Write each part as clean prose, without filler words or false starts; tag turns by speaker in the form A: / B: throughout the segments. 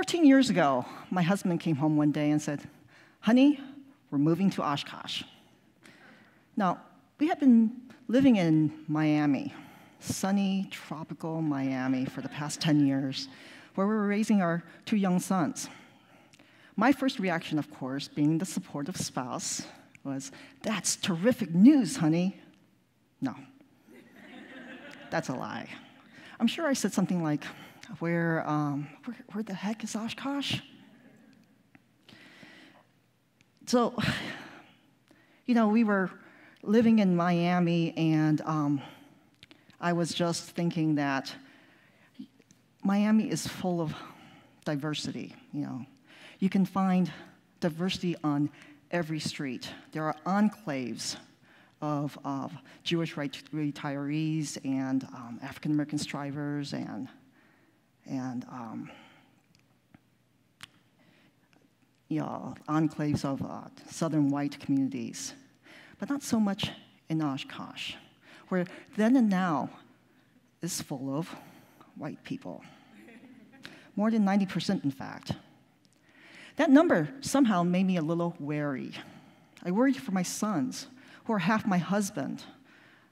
A: 14 years ago, my husband came home one day and said, "Honey, we're moving to Oshkosh." Now, we had been living in Miami, sunny, tropical Miami for the past 10 years, where we were raising our 2 young sons. My first reaction, of course, being the supportive spouse, was, "That's terrific news, honey." No, that's a lie. I'm sure I said something like, where the heck is Oshkosh? So, we were living in Miami, and I was just thinking that Miami is full of diversity. You can find diversity on every street. There are enclaves of Jewish retirees and African American strivers and enclaves of southern white communities, but not so much in Oshkosh, where then and now is full of white people. More than 90%, in fact. That number somehow made me a little wary. I worried for my sons, who are half my husband,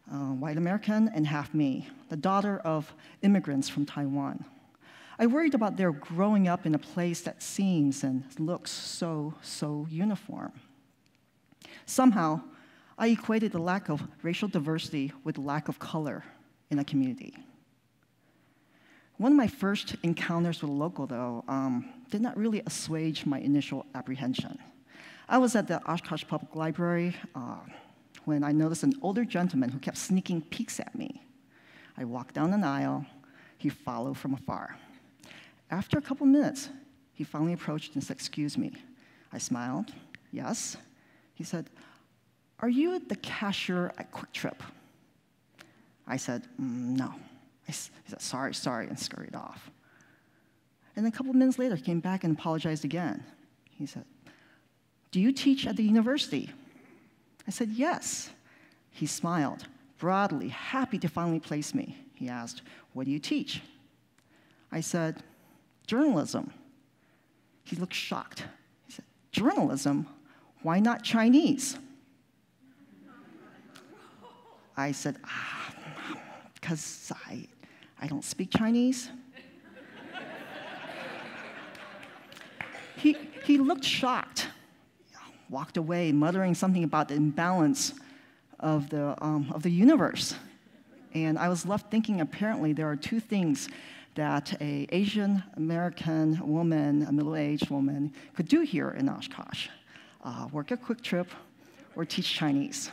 A: white American, and half me, the daughter of immigrants from Taiwan. I worried about their growing up in a place that seems and looks so uniform. Somehow, I equated the lack of racial diversity with the lack of color in a community. One of my first encounters with a local, though, did not really assuage my initial apprehension. I was at the Oshkosh Public Library when I noticed an older gentleman who kept sneaking peeks at me. I walked down an aisle. He followed from afar. After a couple minutes, he finally approached and said, "Excuse me." I smiled. "Yes." He said, "Are you the cashier at Quick Trip?" I said, "No." He said, sorry, and scurried off. And a couple minutes later, he came back and apologized again. He said, "Do you teach at the university?" I said, "Yes." He smiled broadly, happy to finally place me. He asked, "What do you teach?" I said, "Journalism." He looked shocked. He said, "Journalism? Why not Chinese?" I said, "Because I don't speak Chinese." He looked shocked, walked away, muttering something about the imbalance of the universe. And I was left thinking, apparently, there are 2 things that an Asian American woman, a middle-aged woman, could do here in Oshkosh: work a Quick Trip or teach Chinese.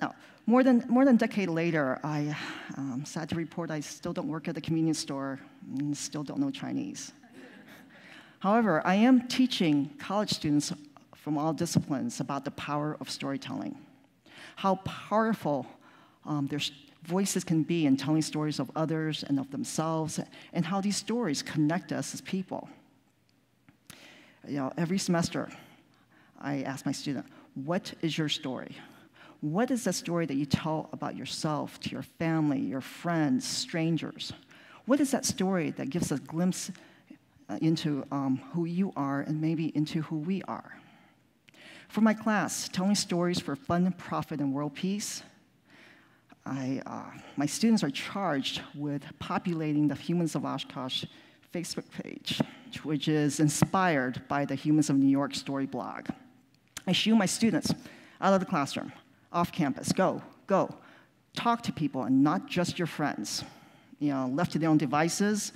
A: Now, more than a decade later, I'm sad to report I still don't work at the convenience store and still don't know Chinese. However, I am teaching college students from all disciplines about the power of storytelling, how powerful their voices can be in telling stories of others and of themselves, and how these stories connect us as people. Every semester, I ask my student, "What is your story? What is the story that you tell about yourself to your family, your friends, strangers? What is that story that gives a glimpse into who you are and maybe into who we are?" For my class, Telling Stories for Fun, Profit, and World Peace, my students are charged with populating the Humans of Oshkosh Facebook page, which is inspired by the Humans of New York story blog. I shoo my students out of the classroom, off campus. Go. Talk to people, and not just your friends. Left to their own devices,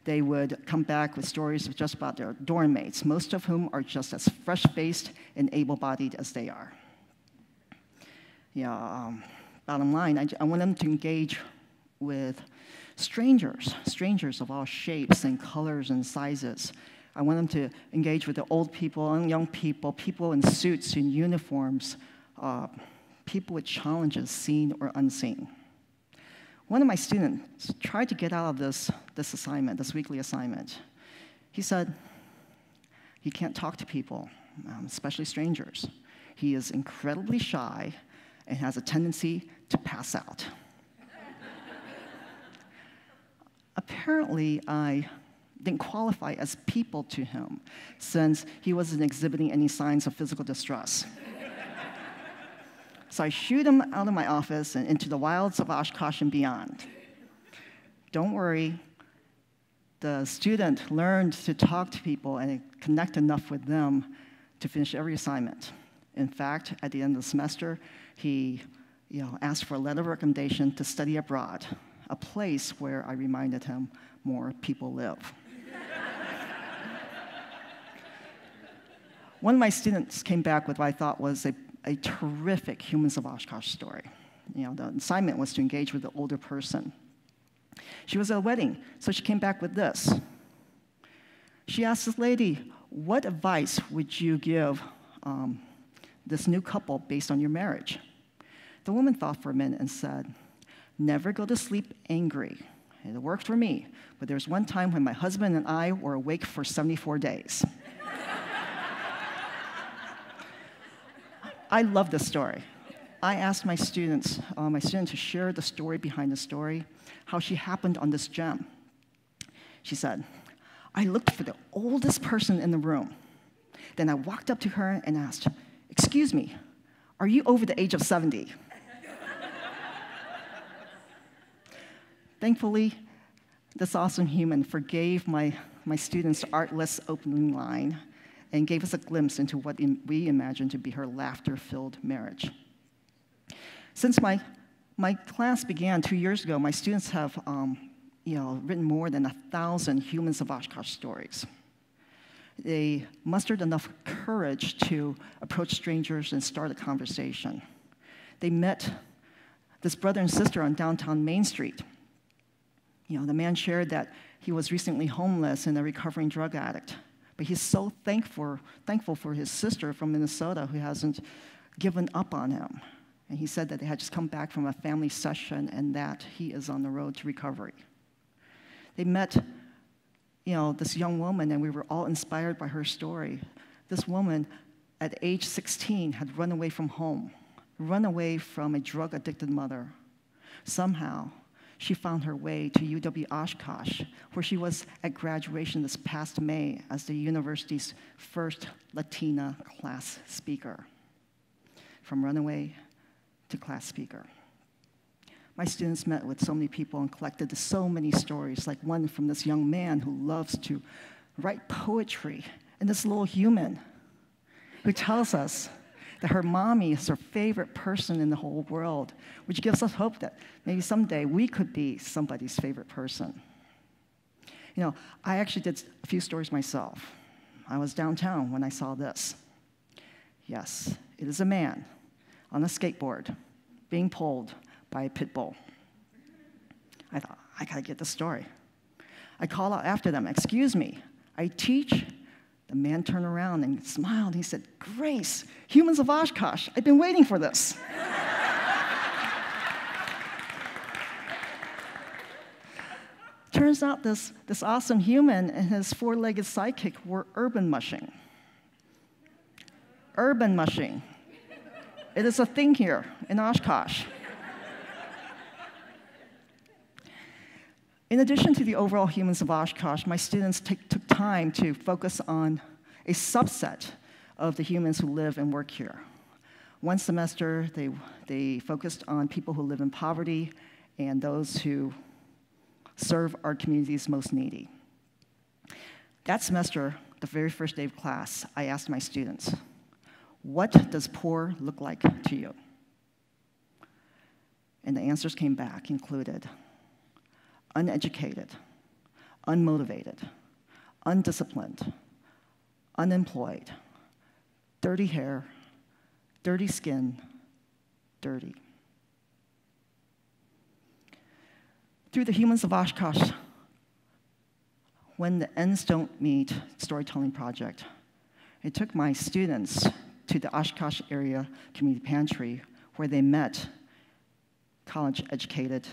A: they would come back with stories just about their dorm mates, most of whom are just as fresh-faced and able-bodied as they are. Bottom line, I want them to engage with strangers of all shapes and colors and sizes. I want them to engage with the old people and young people, people in suits and uniforms, people with challenges, seen or unseen. One of my students tried to get out of this weekly assignment. He said he can't talk to people, especially strangers. He is incredibly shy and has a tendency to pass out. didn't qualify as people to him, since he wasn't exhibiting any signs of physical distress. So I shooed him out of my office and into the wilds of Oshkosh and beyond. Don't worry, the student learned to talk to people and connect enough with them to finish every assignment. In fact, at the end of the semester, he asked for a letter of recommendation to study abroad, a place where I reminded him more people live. One of my students came back with what I thought was a terrific Humans of Oshkosh story. The assignment was to engage with the older person. She was at a wedding, so she came back with this. She asked this lady, what advice would you give this new couple based on your marriage? The woman thought for a minute and said, never go to sleep angry. It worked for me, but there was one time when my husband and I were awake for 74 days. I love this story. I asked my student to share the story behind the story, how she happened on this gem. She said, I looked for the oldest person in the room. Then I walked up to her and asked, excuse me, are you over the age of 70? Thankfully, this awesome human forgave my student's artless opening line and gave us a glimpse into what we imagined to be her laughter-filled marriage. Since my class began 2 years ago, my students have written more than 1,000 Humans of Oshkosh stories. They mustered enough courage to approach strangers and start a conversation. They met this brother and sister on downtown Main Street. The man shared that he was recently homeless and a recovering drug addict, but he's so thankful for his sister from Minnesota who hasn't given up on him. And he said that they had just come back from a family session and that he is on the road to recovery. They met, this young woman, and we were all inspired by her story. This woman, at age 16, had run away from home, run away from a drug-addicted mother. Somehow, she found her way to UW Oshkosh, where she was at graduation this past May as the university's first Latina class speaker. From runaway to class speaker. My students met with so many people and collected so many stories, like one from this young man who loves to write poetry, and this little human who tells us that her mommy is her favorite person in the whole world, which gives us hope that maybe someday we could be somebody's favorite person. I actually did a few stories myself. I was downtown when I saw this. Yes, it is a man on a skateboard being pulled by a pit bull. I thought, I gotta get this story. I called out after them, excuse me, I teach. The man turned around and smiled. He said, Grace, Humans of Oshkosh, I've been waiting for this. Turns out this awesome human and his four-legged sidekick were urban mushing. Urban mushing. It is a thing here in Oshkosh. In addition to the overall Humans of Oshkosh, my students took time to focus on a subset of the humans who live and work here. One semester, they focused on people who live in poverty and those who serve our community's most needy. That semester, the very first day of class, I asked my students, what does poor look like to you? And the answers came back, included uneducated, unmotivated, undisciplined, unemployed, dirty hair, dirty skin, dirty. Through the Humans of Oshkosh, when the Ends Don't Meet storytelling project, I took my students to the Oshkosh area community pantry where they met college-educated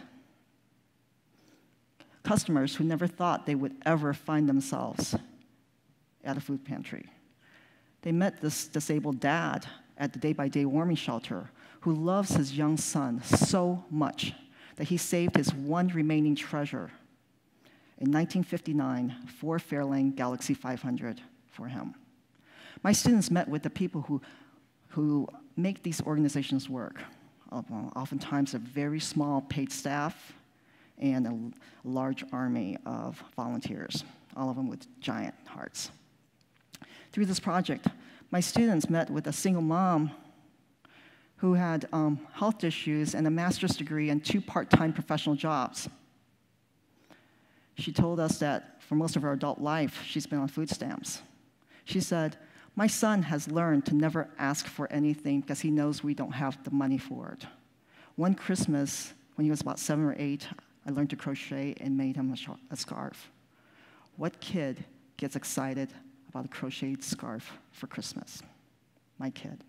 A: customers who never thought they would ever find themselves at a food pantry. They met this disabled dad at the day-by-day warming shelter who loves his young son so much that he saved his one remaining treasure In 1959, 4 Fairlane Galaxy 500 for him. My students met with the people who make these organizations work. Oftentimes a very small paid staff and a large army of volunteers, all of them with giant hearts. Through this project, my students met with a single mom who had health issues and a master's degree and 2 part-time professional jobs. She told us that for most of her adult life, she's been on food stamps. She said, "My son has learned to never ask for anything because he knows we don't have the money for it. One Christmas, when he was about 7 or 8, I learned to crochet and made him a scarf. What kid gets excited about a crocheted scarf for Christmas? My kid."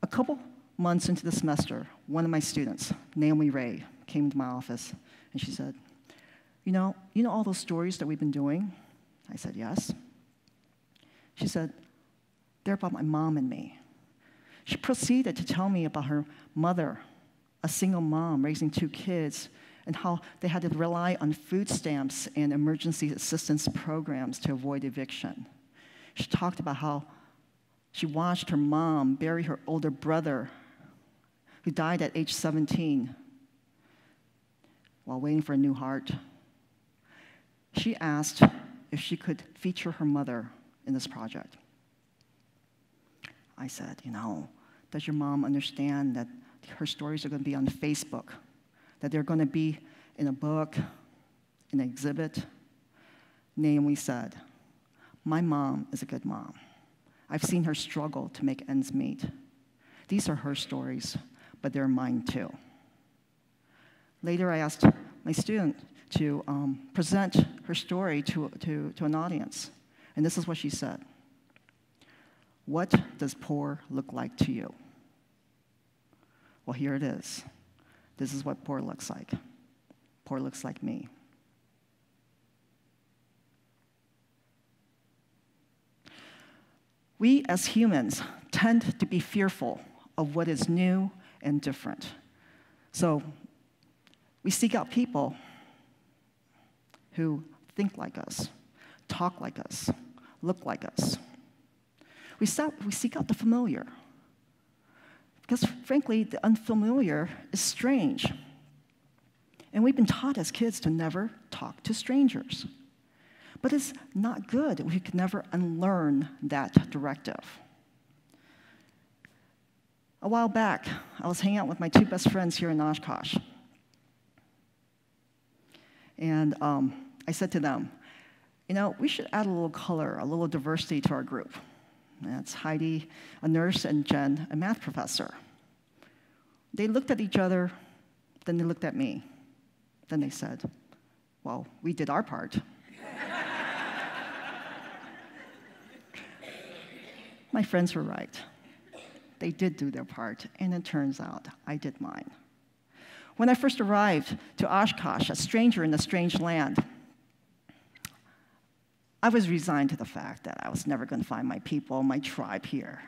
A: A couple months into the semester, one of my students, Naomi Ray, came to my office and she said, you know all those stories that we've been doing?" I said, "Yes." She said, "They're about my mom and me." She proceeded to tell me about her mother, a single mom raising 2 kids, and how they had to rely on food stamps and emergency assistance programs to avoid eviction. She talked about how she watched her mom bury her older brother, who died at age 17, while waiting for a new heart. She asked if she could feature her mother in this project. I said, "Does your mom understand that her stories are going to be on Facebook, that they're going to be in a book, in an exhibit?" Naomi said, "My mom is a good mom. I've seen her struggle to make ends meet. These are her stories, but they're mine too." Later, I asked my student to present her story to an audience, and this is what she said. "What does poor look like to you?" Well, here it is. This is what poor looks like. Poor looks like me. We as humans tend to be fearful of what is new and different. So we seek out people who think like us, talk like us, look like us. We seek out the familiar. Because frankly, the unfamiliar is strange. And we've been taught as kids to never talk to strangers. But it's not good. We can never unlearn that directive. A while back, I was hanging out with my 2 best friends here in Oshkosh. And I said to them, we should add a little color, a little diversity to our group. That's Heidi, a nurse, and Jen, a math professor. They looked at each other, then they looked at me. Then they said, "Well, we did our part." My friends were right. They did do their part, and it turns out I did mine. When I first arrived to Oshkosh, a stranger in a strange land, I was resigned to the fact that I was never going to find my people, my tribe here.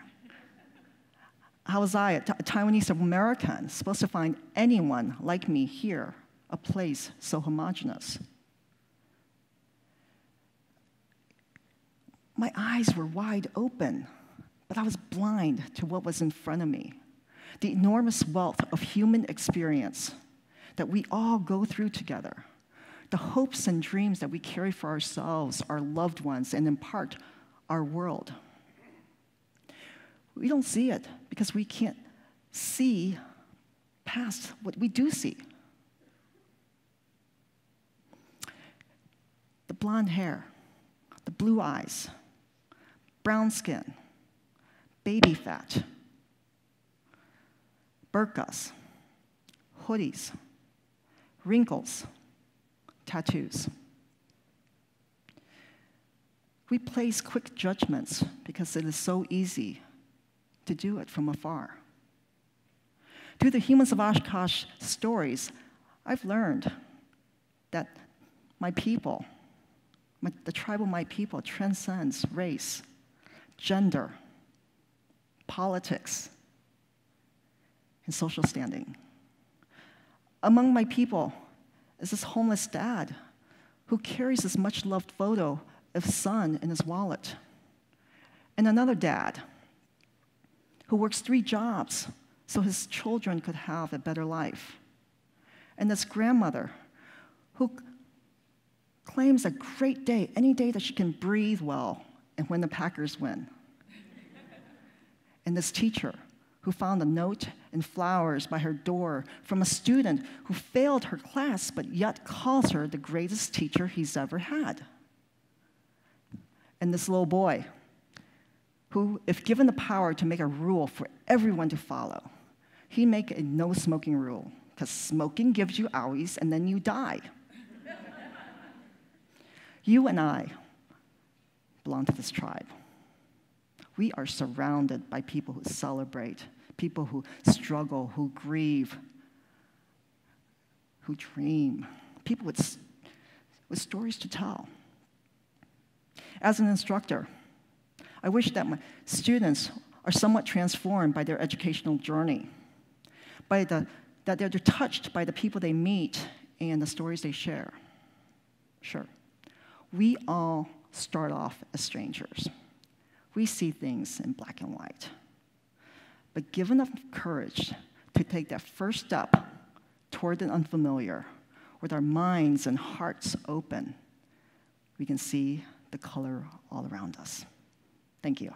A: How was I, a Taiwanese American, supposed to find anyone like me here, a place so homogeneous? My eyes were wide open, but I was blind to what was in front of me. The enormous wealth of human experience that we all go through together. The hopes and dreams that we carry for ourselves, our loved ones, and in part, our world. We don't see it because we can't see past what we do see. The blonde hair, the blue eyes, brown skin, baby fat, burqas, hoodies, wrinkles, tattoos. We place quick judgments because it is so easy to do it from afar. Through the Humans of Oshkosh stories, I've learned that my people, the tribe of my people, transcends race, gender, politics, and social standing. Among my people is this homeless dad who carries this much-loved photo of his son in his wallet. And another dad who works 3 jobs so his children could have a better life. And this grandmother who claims a great day, any day that she can breathe well, and when the Packers win. And this teacher who found a note and flowers by her door from a student who failed her class but yet calls her the greatest teacher he's ever had. And this little boy who, if given the power to make a rule for everyone to follow, he'd make a no-smoking rule, because smoking gives you owies and then you die. You and I belong to this tribe. We are surrounded by people who celebrate, people who struggle, who grieve, who dream, people with stories to tell. As an instructor, I wish that my students are somewhat transformed by their educational journey, that they're touched by the people they meet and the stories they share. Sure, we all start off as strangers. We see things in black and white. But given the courage to take that first step toward the unfamiliar, with our minds and hearts open, we can see the color all around us. Thank you.